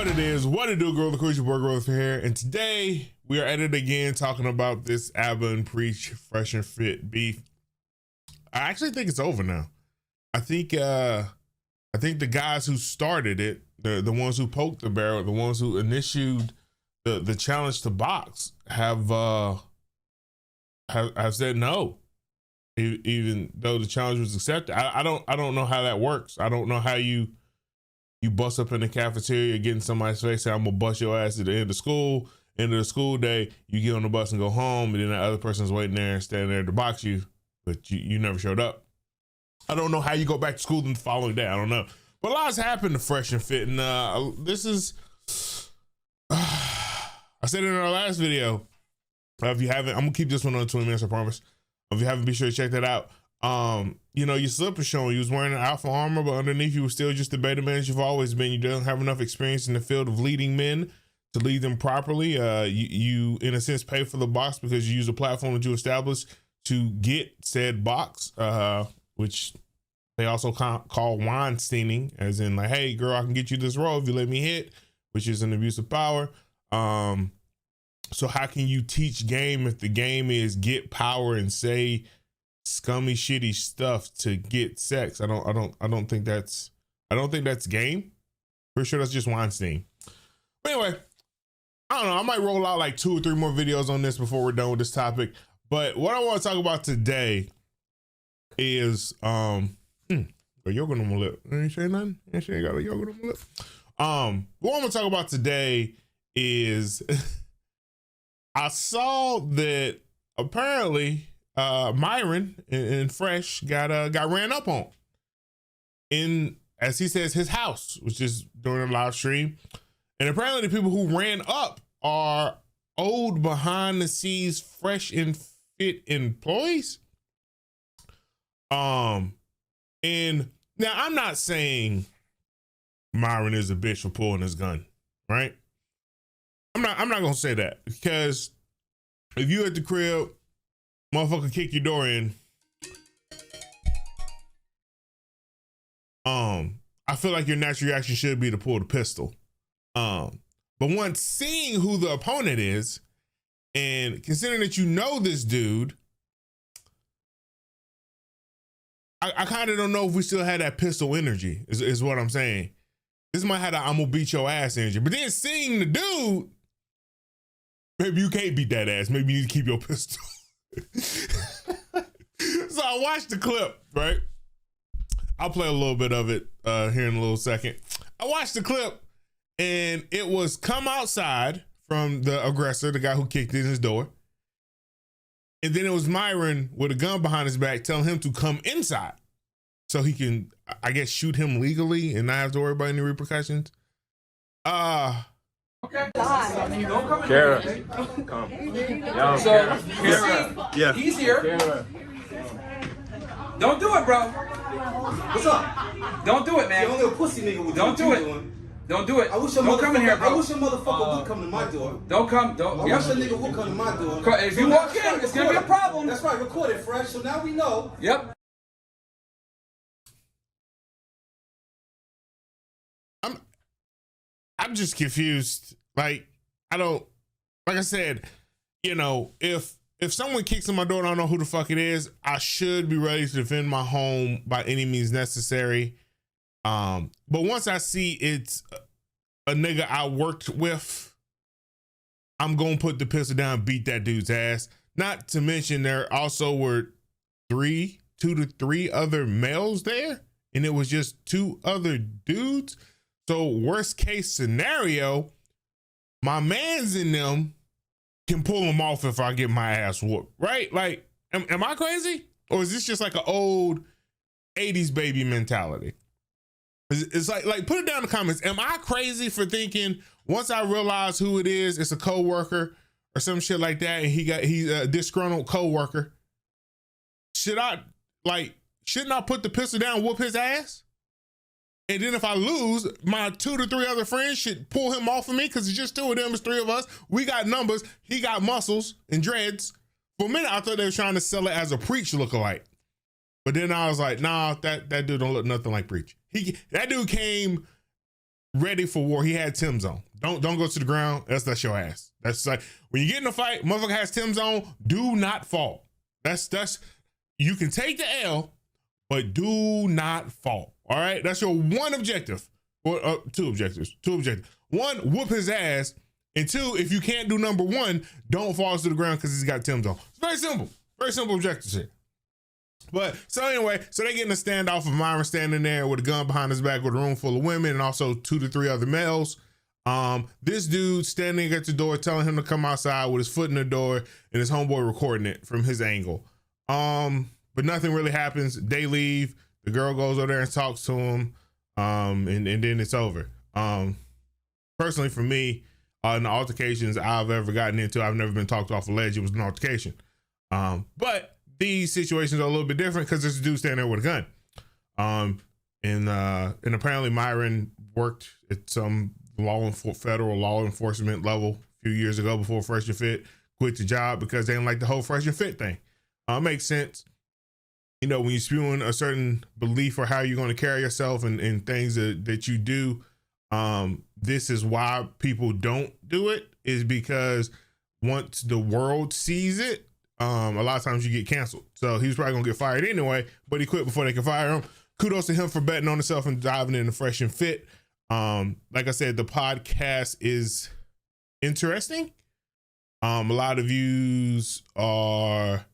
what it is, what it do, girl, the crucial boy growth here, and today we are at it again talking about this Abba and Preach fresh and fit beef. I actually think it's over now. I think the guys who started it, the ones who poked the barrel, the ones who initiated the challenge to box, have said no, even though the challenge was accepted. I don't know how that works. I don't know how you bust up in the cafeteria, get in somebody's face, say, I'm gonna bust your ass at the end of school, end of the school day, you get on the bus and go home, and then that other person's waiting there and standing there to box you, but you never showed up. I don't know how you go back to school the following day. I don't know. But a lot's happened to Fresh and Fit, and this is, I said it in our last video. If you haven't, I'm gonna keep this one on 20 minutes, I promise. If you haven't, be sure to check that out. You know, your slip is showing you was wearing an alpha armor, but underneath you was still just the beta man as you've always been. You don't have enough experience in the field of leading men to lead them properly. You in a sense pay for the box because you use a platform that you established to get said box, which they also call Weinsteining, as in like, hey girl, I can get you this role if you let me hit, which is an abuse of power. So how can you teach game if the game is get power and say scummy shitty stuff to get sex? I don't think that's game. Pretty sure that's just Weinstein. But anyway, I don't know, I might roll out like 2 or 3 more videos on this before we're done with this topic. But what I want to talk about today is a yogurt on my lip. Ain't say nothing. Ain't say got a yogurt on my lip. What I'm gonna talk about today is I saw that apparently Myron and Fresh got ran up on in, as he says, his house, which is during a live stream. And apparently the people who ran up are old behind the scenes Fresh and Fit employees. And now I'm not saying Myron is a bitch for pulling his gun, right? I'm not gonna say that, because if you at the crib, motherfucker kick your door in, I feel like your natural reaction should be to pull the pistol. But once seeing who the opponent is, and considering that you know this dude, I kind of don't know if we still had that pistol energy, is what I'm saying. This might have the I'm gonna beat your ass energy. But then seeing the dude, maybe you can't beat that ass. Maybe you need to keep your pistol. So I watched the clip, right? I'll play a little bit of it here in a little second. I watched the clip, and it was come outside from the aggressor, the guy who kicked in his door. And then it was Myron with a gun behind his back telling him to come inside so he can, I guess, shoot him legally and not have to worry about any repercussions. Okay. Kara. Come. Yo, So, Kara. yeah. He's here. Kara. Don't do it, bro. What's up? Don't do it, man. You only a pussy nigga with Don't do it. Doing. Don't do it. I wish your don't come in here, bro. I wish your motherfucker would come to my door. Don't come. Don't. I wish a nigga would come to my door. If you walk in, it's gonna be a problem. That's right. Record it, Fresh. So now we know. Yep. I'm just confused. Like, like I said, you know, if someone kicks in my door and I don't know who the fuck it is, I should be ready to defend my home by any means necessary. But once I see it's a nigga I worked with, I'm gonna put the pistol down and beat that dude's ass. Not to mention there also were 2 to 3 other males there, and it was just 2 other dudes. So worst case scenario, my mans in them can pull them off if I get my ass whooped, right? Like, am I crazy? Or is this just like an old 80s baby mentality? It's like put it down in the comments. Am I crazy for thinking once I realize who it is, it's a coworker or some shit like that, and he's a disgruntled coworker? Shouldn't I put the pistol down and whoop his ass? And then if I lose, my 2 to 3 other friends should pull him off of me, because it's just 2 of them, it's 3 of us. We got numbers. He got muscles and dreads. For a minute, I thought they were trying to sell it as a Preach lookalike. But then I was like, nah, that dude don't look nothing like Preach. That dude came ready for war. He had Tim's on. Don't go to the ground. That's your ass. That's like when you get in a fight, motherfucker has Tim's on. Do not fall. That's you can take the L, but do not fall. All right, that's your one objective. Or two objectives. One, whoop his ass, and two, if you can't do number one, don't fall to the ground because he's got Tim's on. It's very simple objectives here. But so anyway, so they get in a standoff of Myron standing there with a gun behind his back with a room full of women and also 2 to 3 other males. This dude standing at the door telling him to come outside with his foot in the door and his homeboy recording it from his angle. But nothing really happens. They leave. The girl goes over there and talks to him. And then it's over. Personally for me, in the altercations I've ever gotten into, I've never been talked off a ledge. It was an altercation. But these situations are a little bit different because there's a dude standing there with a gun. And apparently Myron worked at some federal law enforcement level a few years ago before Fresh and Fit quit the job because they didn't like the whole Fresh and Fit thing. Makes sense. You know, when you're spewing a certain belief or how you're going to carry yourself and things that you do, this is why people don't do it, is because once the world sees it, a lot of times you get canceled. So he was probably gonna get fired anyway, but he quit before they could fire him. Kudos to him for betting on himself and diving into Fresh and Fit. Like I said, the podcast is interesting. A lot of views are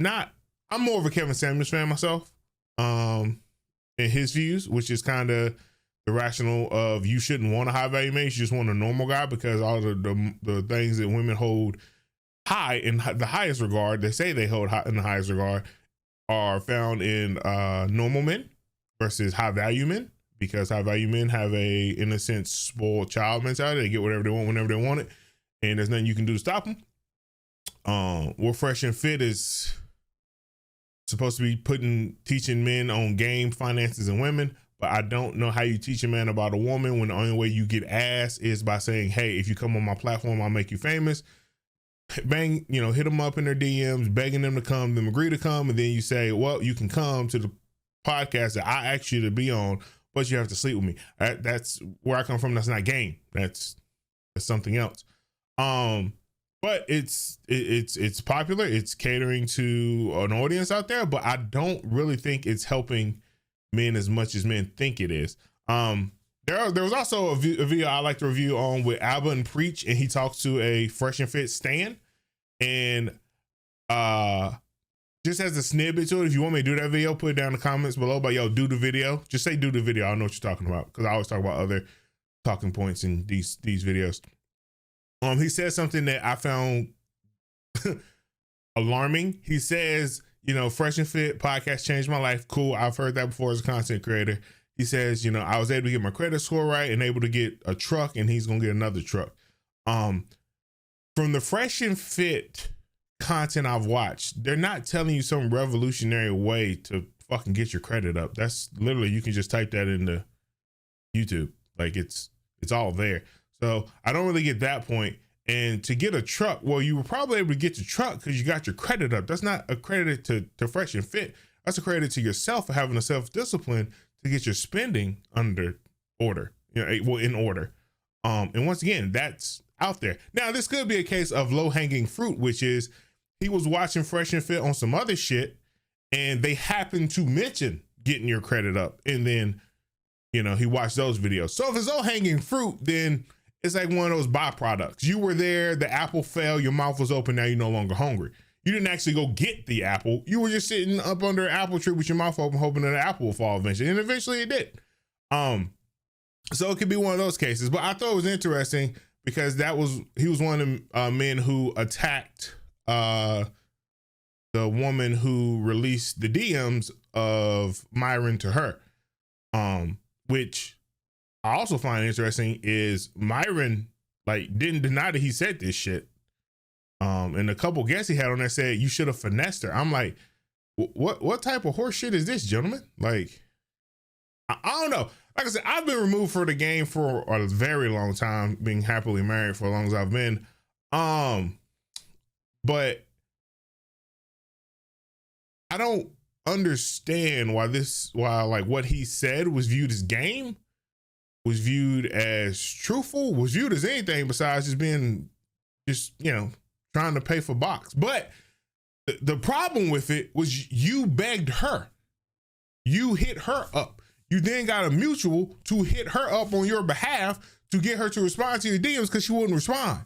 not. I'm more of a Kevin Samuels fan myself. And his views, which is kind of the rational of you shouldn't want a high value man, you just want a normal guy because all the things that women hold high in the highest regard, they say they hold high in the highest regard, are found in normal men versus high value men, because high value men have a, in a sense, spoiled child mentality. They get whatever they want whenever they want it, and there's nothing you can do to stop them. What Fresh and Fit is supposed to be teaching men on game, finances, and women, but I don't know how you teach a man about a woman when the only way you get ass is by saying, hey, if you come on my platform, I'll make you famous. Bang, hit them up in their DMs, begging them to come, them agree to come, and then you say, well, you can come to the podcast that I asked you to be on, but you have to sleep with me. That's where I come from. That's not game. That's something else. But it's popular. It's catering to an audience out there, but I don't really think it's helping men as much as men think it is. There was also a video I like to review on with Abba and Preach, and he talks to a Fresh and Fit stan, and just as a snippet to it. If you want me to do that video, put it down in the comments below. But yo, do the video. Just say do the video. I know what you're talking about because I always talk about other talking points in these videos. He says something that I found alarming. He says, Fresh and Fit podcast changed my life. Cool. I've heard that before as a content creator. He says, I was able to get my credit score right and able to get a truck, and he's going to get another truck. From the Fresh and Fit content I've watched, they're not telling you some revolutionary way to fucking get your credit up. That's literally, you can just type that into YouTube. Like it's all there. So I don't really get that point. And to get a truck, well, you were probably able to get your truck because you got your credit up. That's not a credit to Fresh and Fit. That's a credit to yourself for having a self-discipline to get your spending in order. And once again, that's out there. Now, this could be a case of low-hanging fruit, which is he was watching Fresh and Fit on some other shit, and they happened to mention getting your credit up. And then, he watched those videos. So if it's low-hanging fruit, then it's like one of those byproducts. You were there, the apple fell, your mouth was open, now you're no longer hungry. You didn't actually go get the apple. You were just sitting up under an apple tree with your mouth open, hoping that the apple will fall eventually. And eventually it did. So it could be one of those cases. But I thought it was interesting because he was one of the men who attacked the woman who released the DMs of Myron to her. Which I also find interesting is Myron didn't deny that he said this shit. And a couple guests he had on there said you should have finessed her. I'm like, what type of horse shit is this, gentlemen? Like, I don't know. Like I said, I've been removed from the game for a very long time, being happily married for as long as I've been. But I don't understand why what he said was viewed as game. was viewed as truthful, was viewed as anything besides just being trying to pay for box. But the problem with it was you begged her. You hit her up. You then got a mutual to hit her up on your behalf to get her to respond to your DMs because she wouldn't respond.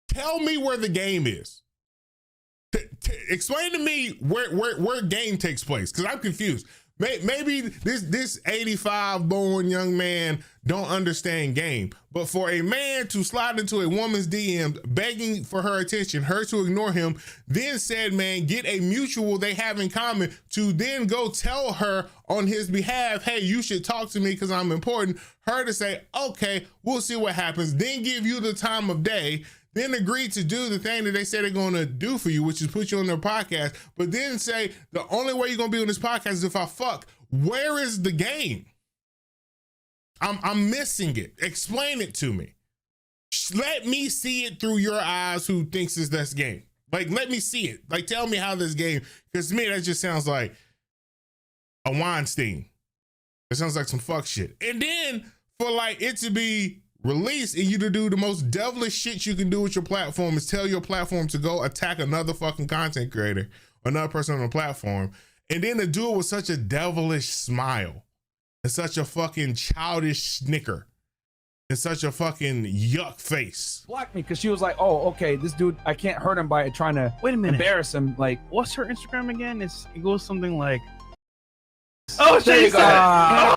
Tell me where the game is. Explain to me where game takes place, because I'm confused. Maybe this 85 born young man don't understand game, but for a man to slide into a woman's DMs begging for her attention, her to ignore him, then said man get a mutual they have in common to then go tell her on his behalf, hey, you should talk to me because I'm important, her to say, okay, we'll see what happens, then give you the time of day, then agree to do the thing that they said they're going to do for you, which is put you on their podcast, but then say the only way you're going to be on this podcast is if I fuck. Where is the game? I'm missing it. Explain it to me. Let me see it through your eyes who thinks it's this game. Like, let me see it. Like, tell me how this game, because to me, that just sounds like a Weinstein. It sounds like some fuck shit. And then for like it to be released and you to do the most devilish shit you can do with your platform is tell your platform to go attack another fucking content creator, another person on the platform, and then to do it with such a devilish smile and such a fucking childish snicker and such a fucking yuck face. Blocked me because she was like, oh, okay, this dude, I can't hurt him by trying to embarrass him. Like, What's her Instagram again? It goes something like, oh, there you go. said-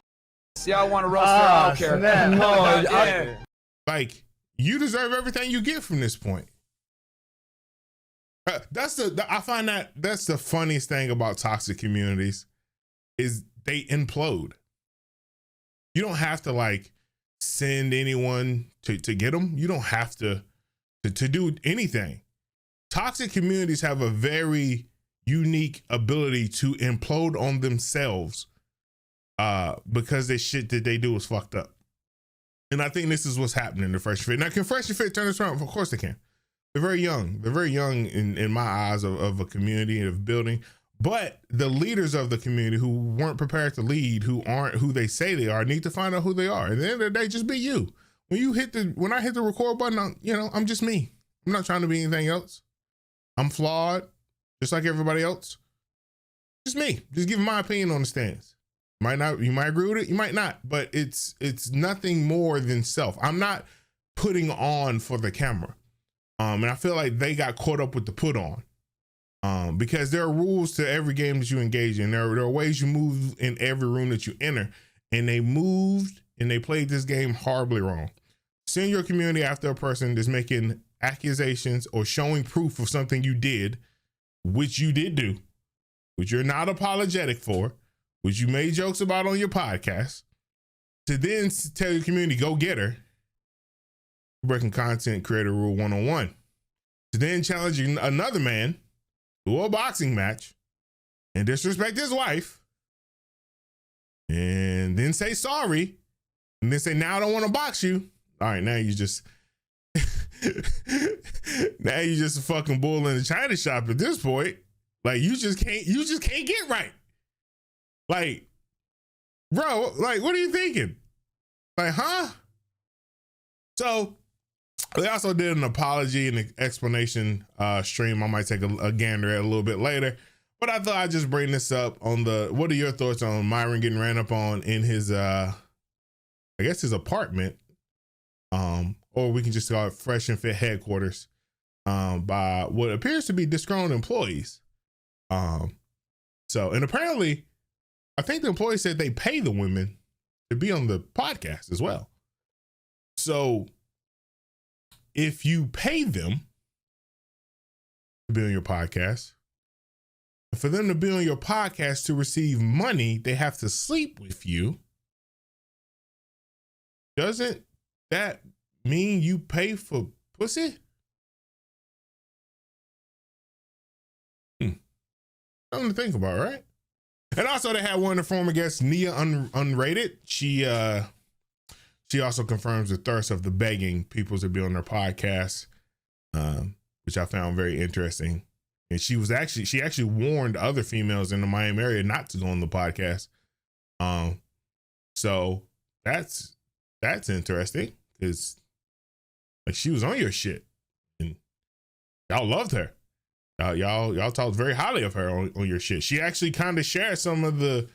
See, I want to roast her. I don't care. snap. No, Yeah. Like, you deserve everything you get from this point. I find that's the funniest thing about toxic communities is they implode. You don't have to like send anyone to get them. You don't have to do anything. Toxic communities have a very unique ability to implode on themselves because the shit that they do is fucked up. And I think this is what's happening to Fresh and Fit. Now, can Fresh and Fit turn this around? Of course they can. They're very young. They're very young in my eyes of a community and of building. But the leaders of the community who weren't prepared to lead, who aren't who they say they are, need to find out who they are. And at the end of the day, just be you. When I hit the record button, I'm just me. I'm not trying to be anything else. I'm flawed, just like everybody else. Just me. Just giving my opinion on the stance. You might agree with it, you might not, but it's nothing more than self. I'm not putting on for the camera. And I feel like they got caught up with the put on. Because there are rules to every game that you engage in. There are ways you move in every room that you enter. And they moved and they played this game horribly wrong. Send your community after a person that's making accusations or showing proof of something you did, which you did do, which you're not apologetic for, which you made jokes about on your podcast, to then tell your community, go get her. Breaking content creator rule 101. To then challenge another man to a boxing match and disrespect his wife. And then say sorry. And then say, now I don't want to box you. All right, now you just now you just a fucking bull in the china shop at this point. Like you just can't get right. Like, bro, like, what are you thinking? Like, huh? So they also did an apology and an explanation stream. I might take a gander at a little bit later, but I thought I'd just bring this up on what are your thoughts on Myron getting ran up on in his, I guess his apartment, or we can just call it Fresh and Fit headquarters, by what appears to be disgruntled employees. And apparently, I think the employee said they pay the women to be on the podcast as well. So if you pay them to be on your podcast, for them to be on your podcast to receive money, they have to sleep with you. Doesn't that mean you pay for pussy? Something to think about, right? And also they had one of the former guests, Nia Unrated. She also confirms the thirst of the begging people to be on their podcast, which I found very interesting. And she actually warned other females in the Miami area not to go on the podcast. So that's interesting because like she was on your shit and y'all loved her. Y'all talked very highly of her on your shit. She actually kind of shared some of the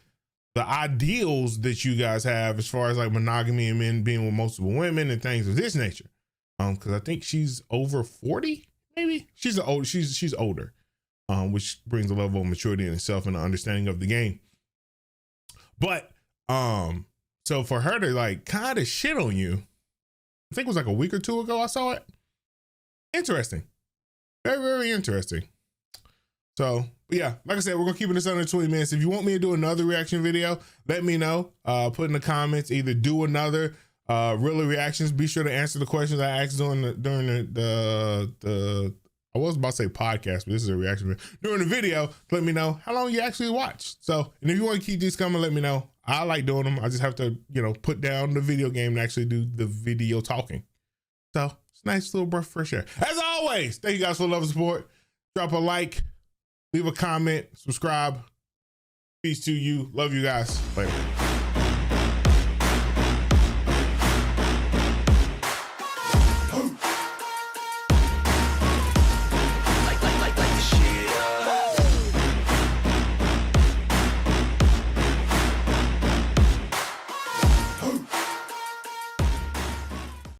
ideals that you guys have as far as like monogamy and men being with multiple women and things of this nature. Because I think she's over 40, maybe. She's older, which brings a level of maturity in itself and an understanding of the game. But so for her to like kind of shit on you, I think it was like a week or two ago I saw it. Interesting. Very, very interesting. So, but yeah, like I said, we're gonna keep this under 20 minutes. If you want me to do another reaction video, let me know. Put in the comments, either do another Rilla reactions. Be sure to answer the questions I asked during the I was about to say podcast, but this is a reaction video. During the video, let me know how long you actually watched. So, and if you want to keep these coming, let me know. I like doing them. I just have to, put down the video game and actually do the video talking. So it's a nice little breath of fresh air. As always, thank you guys for the love and support. Drop a like, leave a comment, subscribe. Peace to you. Love you guys. Later.